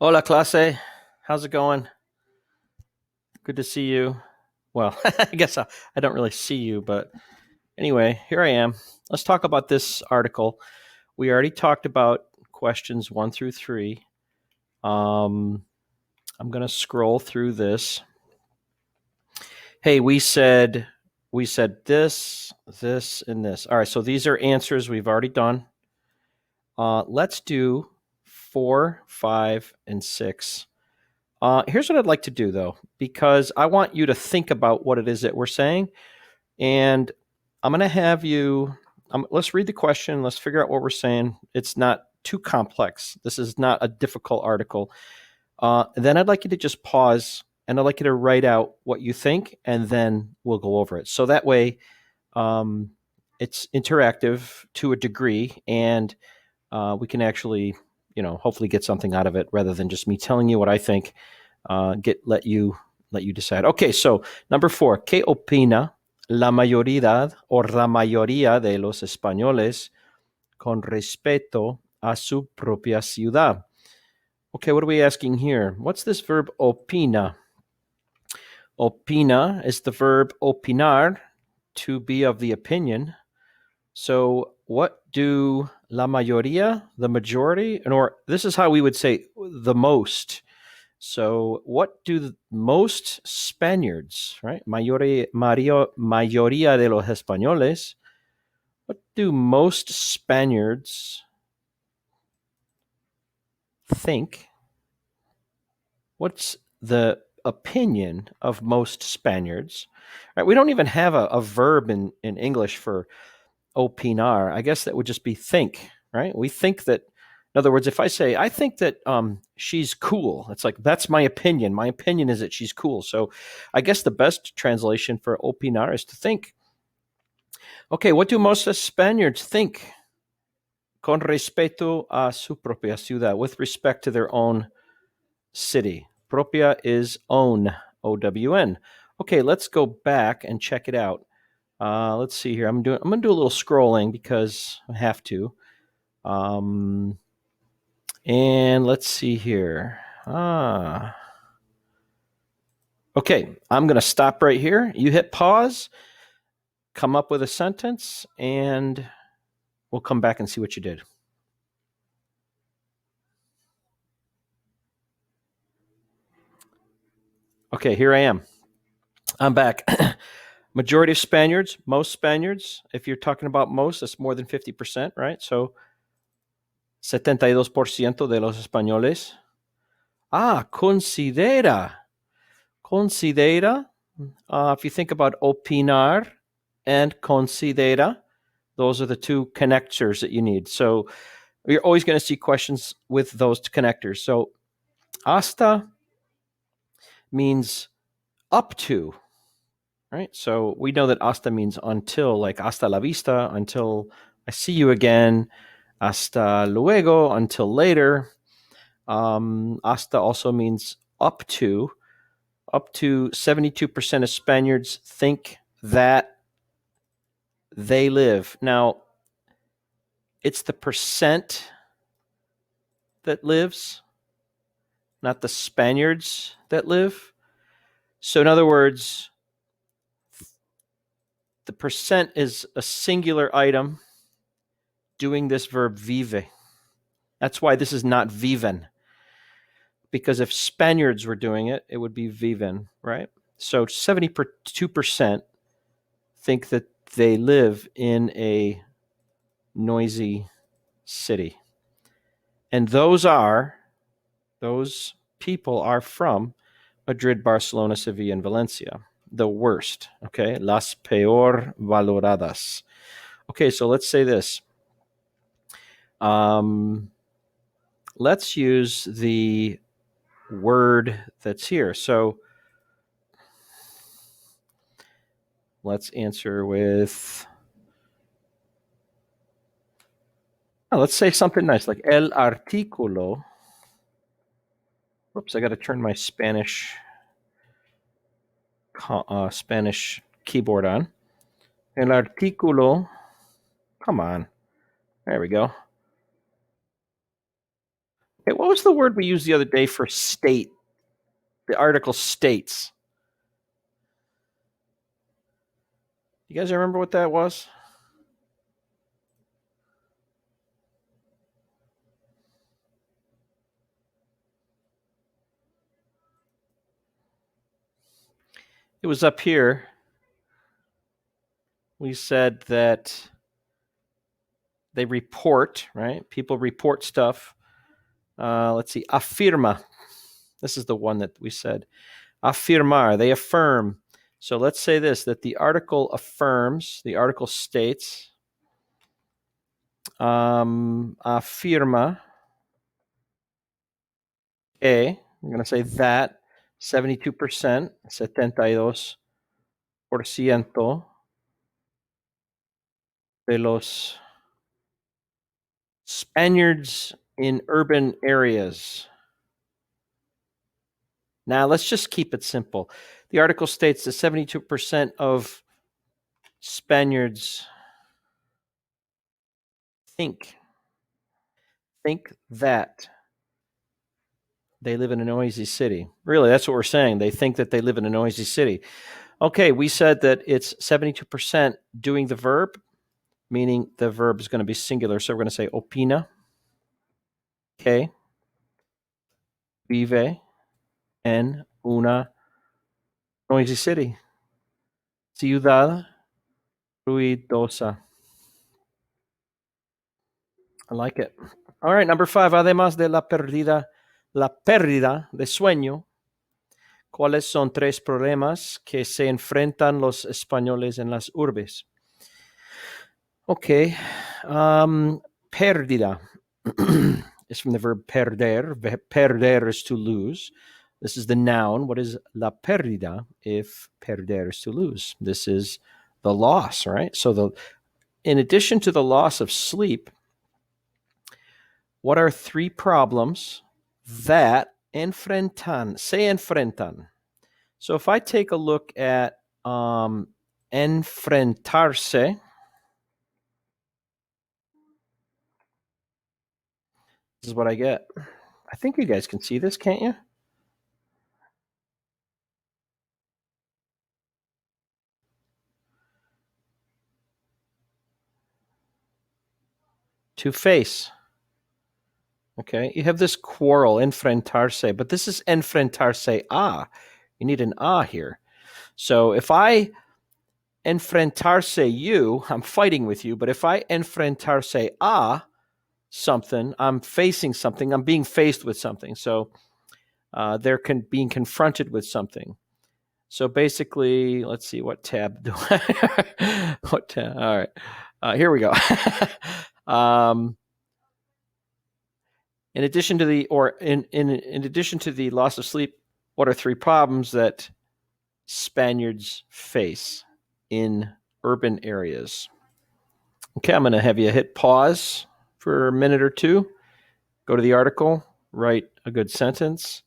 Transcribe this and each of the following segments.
Hola, clase. How's it going? Good to see you. Well, I guess I don't really see you, but anyway, here I am. Let's talk about this article. We already talked about questions 1 through 3. I'm going to scroll through this. Hey, we said this, and this. All right, so these are answers we've already done. Let's do 4, 5, and 6. Here's what I'd like to do, though, because I want you to think about what it is that we're saying. And I'm going to have you, let's read the question. Let's figure out what we're saying. It's not too complex. This is not a difficult article. Then I'd like you to just pause and I'd like you to write out what you think, and then we'll go over it. So that way, it's interactive to a degree, and we can actually, hopefully get something out of it rather than just me telling you what I think. Let you decide. Okay, so number 4, ¿qué opina la mayoría de los españoles con respecto a su propia ciudad? Okay, what are we asking here? What's this verb opina? Opina is the verb opinar, to be of the opinion. So what do la mayoría, the majority, or this is how we would say the most. So what do most Spaniards, right? Mayoría de los españoles. What do most Spaniards think? What's the opinion of most Spaniards? Right, we don't even have a verb in English for opinar. I guess that would just be think, right? We think that, in other words, if I say, I think that she's cool, it's like, that's my opinion. My opinion is that she's cool. So I guess the best translation for opinar is to think. Okay, what do most Spaniards think con respecto a su propia ciudad, with respect to their own city? Propia is own, O-W-N. Okay, let's go back and check it out. Let's see here. I'm going to do a little scrolling because I have to. And let's see here. Okay, I'm going to stop right here. You hit pause, come up with a sentence, and we'll come back and see what you did. Okay, here I am. I'm back. Majority of Spaniards, most Spaniards. If you're talking about most, that's more than 50%, right? So 72% de los españoles. Considera. Considera. If you think about opinar and considera, those are the two connectors that you need. So you're always going to see questions with those connectors. So hasta means up to, right? So we know that hasta means until, like hasta la vista, until I see you again. Hasta luego, until later. Hasta also means up to. Up to 72% of Spaniards think that they live. Now, it's the percent that lives, not the Spaniards that live. So in other words, the percent is a singular item doing this verb vive. That's why this is not viven. Because if Spaniards were doing it, it would be viven, right? So 72% think that they live in a noisy city. And those people are from Madrid, Barcelona, Sevilla, and Valencia. The worst, okay? Las peor valoradas. Okay, so let's say this. Let's use the word that's here. So let's answer with, let's say something nice, like el artículo. Oops, I got to turn my Spanish keyboard on. El artículo, come on. There we go. Okay, what was the word we used the other day for state? The article states. You guys remember what that was? It was up here. We said that they report, right? People report stuff. Let's see, afirma. This is the one that we said. Afirmar, they affirm. So let's say this, that the article affirms, the article states, afirma, I'm going to say that 72%, 72% de los Spaniards in urban areas. Now, let's just keep it simple. The article states that 72% of Spaniards think that they live in a noisy city. Really, that's what we're saying. They think that they live in a noisy city. Okay, we said that it's 72% doing the verb, meaning the verb is going to be singular. So we're going to say opina, que vive en una noisy city. Ciudad ruidosa. I like it. All right, number 5. Además de la pérdida de sueño, ¿cuáles son 3 problemas que se enfrentan los españoles en las urbes? Okay. Pérdida is from the verb perder. Perder is to lose. This is the noun. What is la pérdida if perder is to lose? This is the loss, right? So in addition to the loss of sleep, what are 3 problems that se enfrentan? So if I take a look at enfrentarse, this is what I get. I think you guys can see this, can't you? To face. Okay, you have this quarrel, enfrentarse, but this is enfrentarse a. You need an a here. So if I enfrentarse you, I'm fighting with you, but if I enfrentarse a something, I'm facing something, I'm being faced with something. So they're being confronted with something. So basically, let's see, what tab do I? What tab? All right, here we go. In addition to the loss of sleep, what are 3 problems that Spaniards face in urban areas? Okay, I'm going to have you hit pause for a minute or 2. Go to the article, write a good sentence,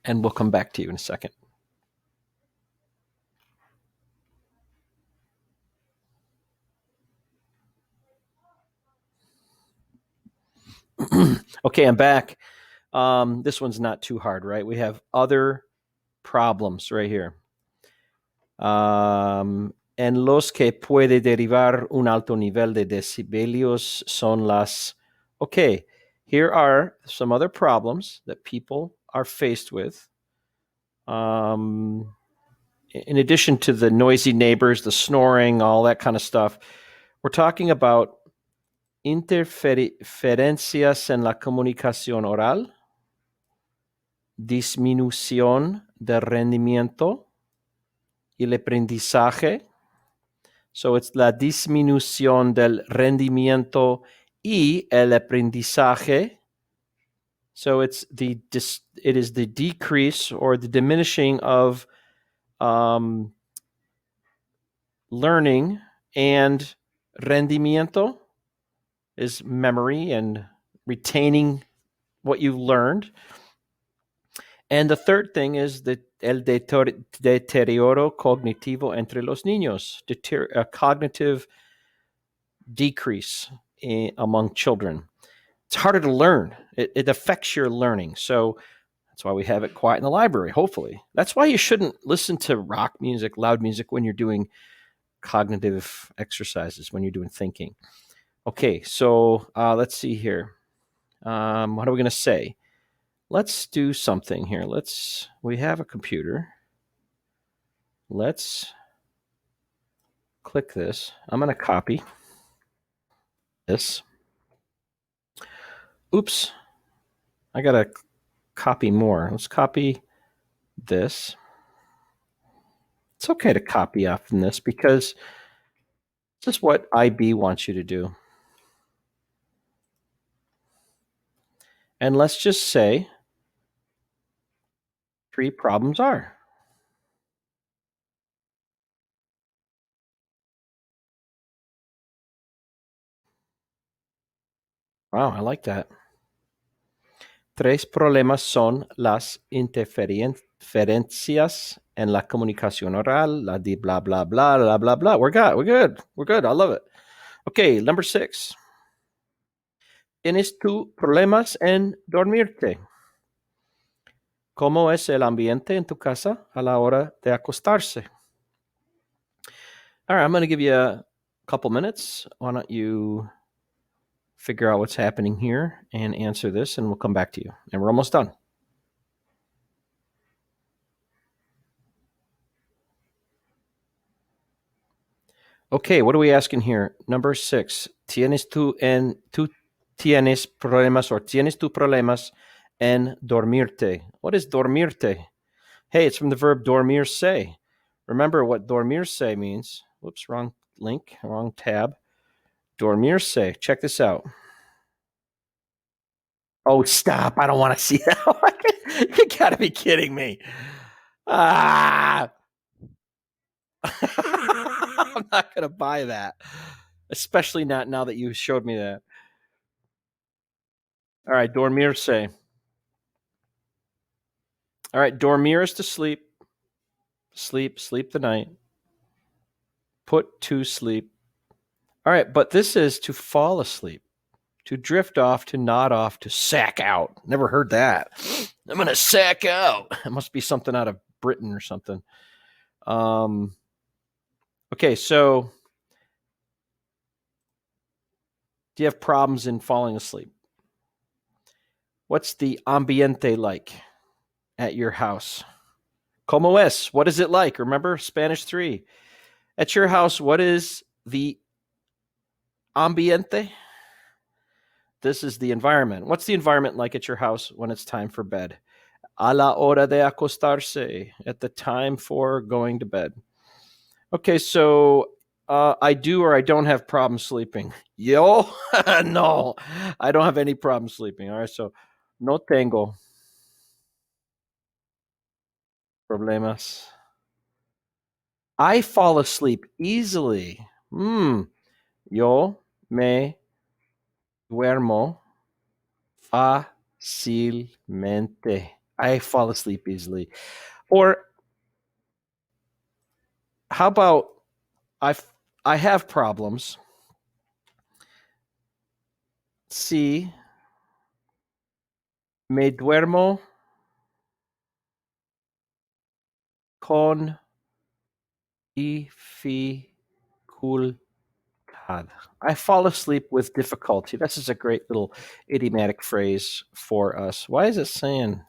and we'll come back to you in a second. Okay, I'm back. This one's not too hard, right? We have other problems right here. En los que puede derivar un alto nivel de decibelios son las... Okay, here are some other problems that people are faced with. In addition to the noisy neighbors, the snoring, all that kind of stuff, we're talking about interferencias en la comunicación oral, disminución de rendimiento y el aprendizaje. So it's la disminución del rendimiento y el aprendizaje. So it is the decrease or the diminishing of learning, and rendimiento is memory and retaining what you learned. And the third thing is el deterioro cognitivo entre los niños, a cognitive decrease among children. it's harder to learn. It affects your learning. So that's why we have it quiet in the library, hopefully. That's why you shouldn't listen to rock music, loud music when you're doing cognitive exercises, when you're doing thinking. Okay, so let's see here. What are we going to say? Let's do something here. We have a computer. Let's click this. I'm going to copy this. Oops. I got to copy more. Let's copy this. It's okay to copy off from this because this is what IB wants you to do. And let's just say 3 problems are. Wow, I like that. 3 problemas son las interferencias en la comunicación oral, la de blah, blah, blah, blah, blah, blah. We're good. I love it. Okay, number 6. ¿Tienes tú problemas en dormirte? ¿Cómo es el ambiente en tu casa a la hora de acostarse? All right, I'm going to give you a couple minutes. Why don't you figure out what's happening here and answer this, and we'll come back to you. And we're almost done. Okay, what are we asking here? Number 6. Tú tienes problemas or tienes tú problemas en dormirte? What is dormirte? Hey, it's from the verb dormirse. Remember what dormirse means. Whoops, wrong link, wrong tab. Dormirse. Check this out. Oh, stop. I don't want to see that. You got to be kidding me. I'm not going to buy that, especially not now that you showed me that. All right, dormirse. All right, dormir is to sleep. Sleep the night. Put to sleep. All right, but this is to fall asleep, to drift off, to nod off, to sack out. Never heard that. I'm going to sack out. It must be something out of Britain or something. Okay, so do you have problems in falling asleep? What's the ambiente like at your house? ¿Cómo es? What is it like? Remember Spanish 3. At your house, what is the ambiente? This is the environment. What's the environment like at your house when it's time for bed? A la hora de acostarse, at the time for going to bed. Okay, so I do or I don't have problems sleeping. Yo, no, I don't have any problem sleeping. All right, so no tengo problemas. I fall asleep easily. Yo me duermo fácilmente. I fall asleep easily. Or how about I have problems. Sí, me duermo con dificultad. I fall asleep with difficulty. This is a great little idiomatic phrase for us. Why is it saying?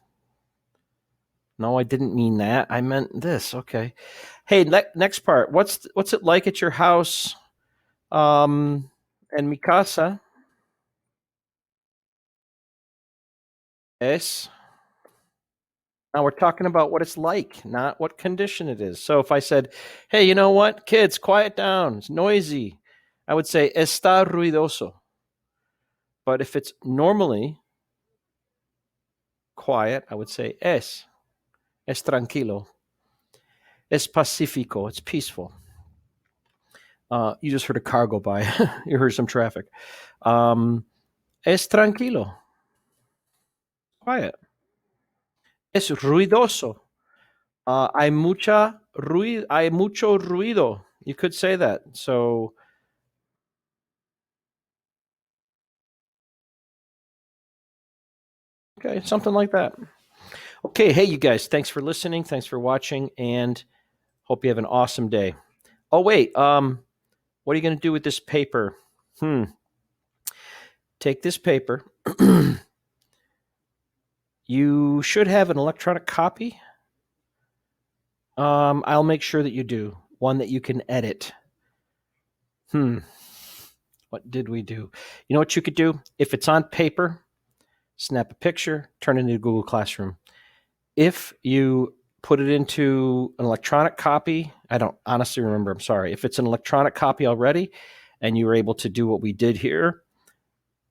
No, I didn't mean that. I meant this. Okay. Hey, next part. What's it like at your house? En mi casa es. Now we're talking about what it's like, not what condition it is. So if I said, hey, you know what? Kids, quiet down. It's noisy. I would say, está ruidoso. But if it's normally quiet, I would say, es tranquilo. Es pacífico. It's peaceful. You just heard a car go by. You heard some traffic. Es tranquilo. Quiet. Es ruidoso. Hay mucho ruido. You could say that. So Okay, something like that. Okay, hey, you guys, thanks for listening. Thanks for watching, and hope you have an awesome day. Oh, wait, what are you going to do with this paper? Take this paper. You should have an electronic copy. I'll make sure that you do. One that you can edit. What did we do? You know what you could do? If it's on paper, snap a picture, turn it into Google Classroom. If you put it into an electronic copy, I don't honestly remember, I'm sorry. If it's an electronic copy already and you were able to do what we did here,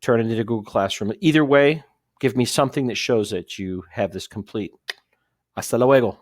turn it into Google Classroom. Either way, give me something that shows that you have this complete. Hasta luego.